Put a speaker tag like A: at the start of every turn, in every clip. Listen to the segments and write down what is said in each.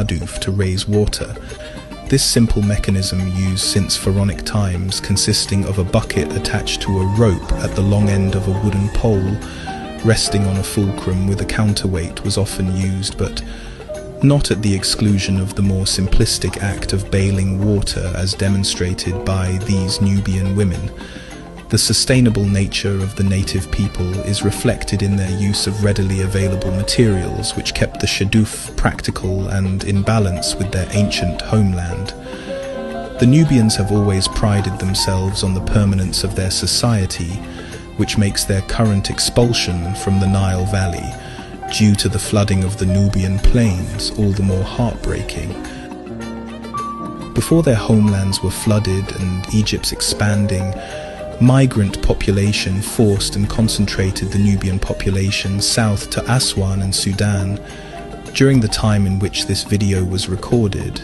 A: shadoof to raise water. This simple mechanism used since pharaonic times, consisting of a bucket attached to a rope at the long end of a wooden pole, resting on a fulcrum with a counterweight, was often used, but not at the exclusion of the more simplistic act of bailing water as demonstrated by these Nubian women. The sustainable nature of the native people is reflected in their use of readily available materials, which kept the shadoof practical and in balance with their ancient homeland. The Nubians have always prided themselves on the permanence of their society, which makes their current expulsion from the Nile Valley, due to the flooding of the Nubian plains, all the more heartbreaking. Before their homelands were flooded and Egypt's expanding, migrant population forced and concentrated the Nubian population south to Aswan and Sudan. During the time in which this video was recorded,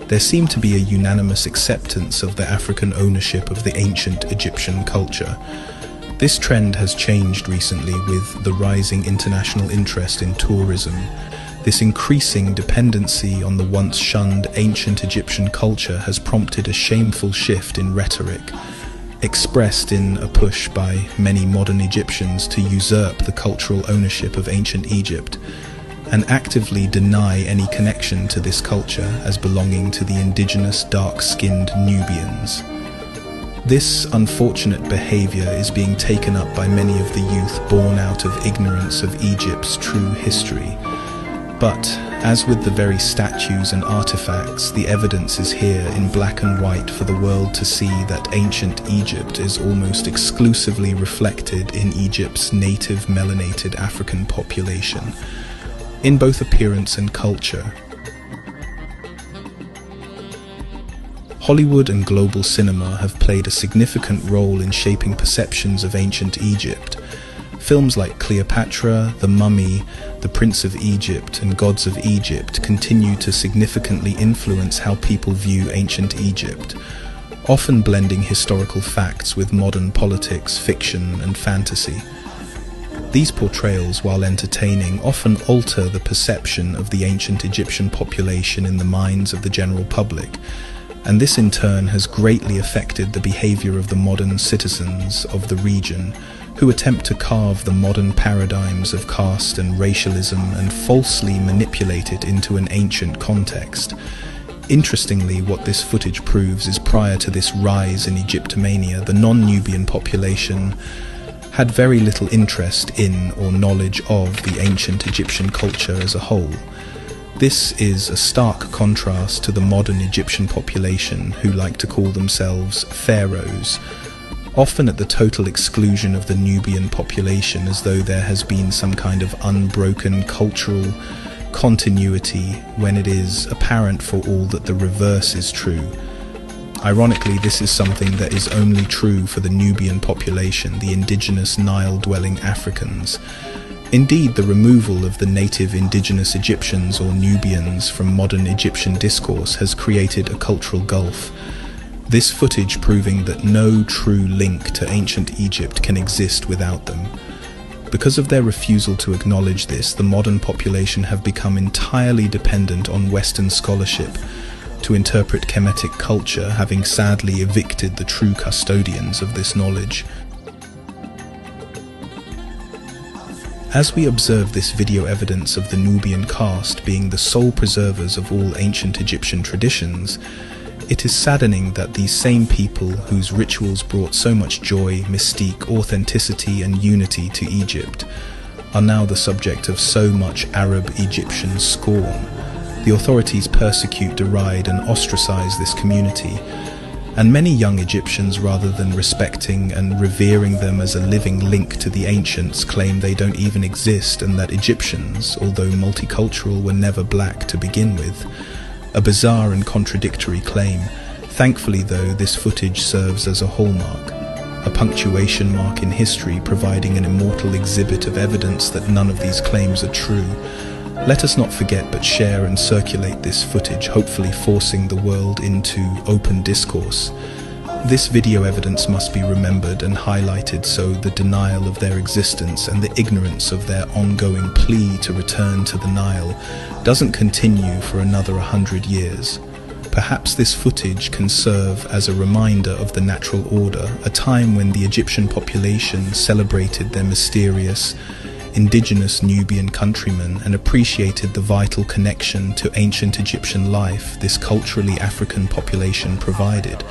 A: there seemed to be a unanimous acceptance of the African ownership of the ancient Egyptian culture. This trend has changed recently with the rising international interest in tourism. This increasing dependency on the once shunned ancient Egyptian culture has prompted a shameful shift in rhetoric, expressed in a push by many modern Egyptians to usurp the cultural ownership of ancient Egypt and actively deny any connection to this culture as belonging to the indigenous dark-skinned Nubians. This unfortunate behavior is being taken up by many of the youth born out of ignorance of Egypt's true history. But, as with the very statues and artifacts, the evidence is here in black and white for the world to see that ancient Egypt is almost exclusively reflected in Egypt's native melanated African population, in both appearance and culture. Hollywood and global cinema have played a significant role in shaping perceptions of ancient Egypt. Films like Cleopatra, The Mummy, The Prince of Egypt, and Gods of Egypt continue to significantly influence how people view ancient Egypt, often blending historical facts with modern politics, fiction, and fantasy. These portrayals, while entertaining, often alter the perception of the ancient Egyptian population in the minds of the general public, and this in turn has greatly affected the behavior of the modern citizens of the region, who attempt to carve the modern paradigms of caste and racialism and falsely manipulate it into an ancient context. Interestingly, what this footage proves is prior to this rise in Egyptomania, the non-Nubian population had very little interest in or knowledge of the ancient Egyptian culture as a whole. This is a stark contrast to the modern Egyptian population, who like to call themselves pharaohs, often at the total exclusion of the Nubian population, as though there has been some kind of unbroken cultural continuity, when it is apparent for all that the reverse is true. Ironically, this is something that is only true for the Nubian population, the indigenous Nile-dwelling Africans. Indeed, the removal of the native indigenous Egyptians or Nubians from modern Egyptian discourse has created a cultural gulf. This footage proving that no true link to ancient Egypt can exist without them. Because of their refusal to acknowledge this, the modern population have become entirely dependent on Western scholarship to interpret Kemetic culture, having sadly evicted the true custodians of this knowledge. As we observe this video evidence of the Nubian caste being the sole preservers of all ancient Egyptian traditions, it is saddening that these same people whose rituals brought so much joy, mystique, authenticity and unity to Egypt are now the subject of so much Arab-Egyptian scorn. The authorities persecute, deride and ostracize this community, and many young Egyptians, rather than respecting and revering them as a living link to the ancients, claim they don't even exist and that Egyptians, although multicultural, were never black to begin with. A bizarre and contradictory claim. Thankfully though, this footage serves as a hallmark, a punctuation mark in history, providing an immortal exhibit of evidence that none of these claims are true. Let us not forget but share and circulate this footage, hopefully forcing the world into open discourse. This video evidence must be remembered and highlighted so the denial of their existence and the ignorance of their ongoing plea to return to the Nile doesn't continue for another 100 years. Perhaps this footage can serve as a reminder of the natural order, a time when the Egyptian population celebrated their mysterious, indigenous Nubian countrymen and appreciated the vital connection to ancient Egyptian life this culturally African population provided.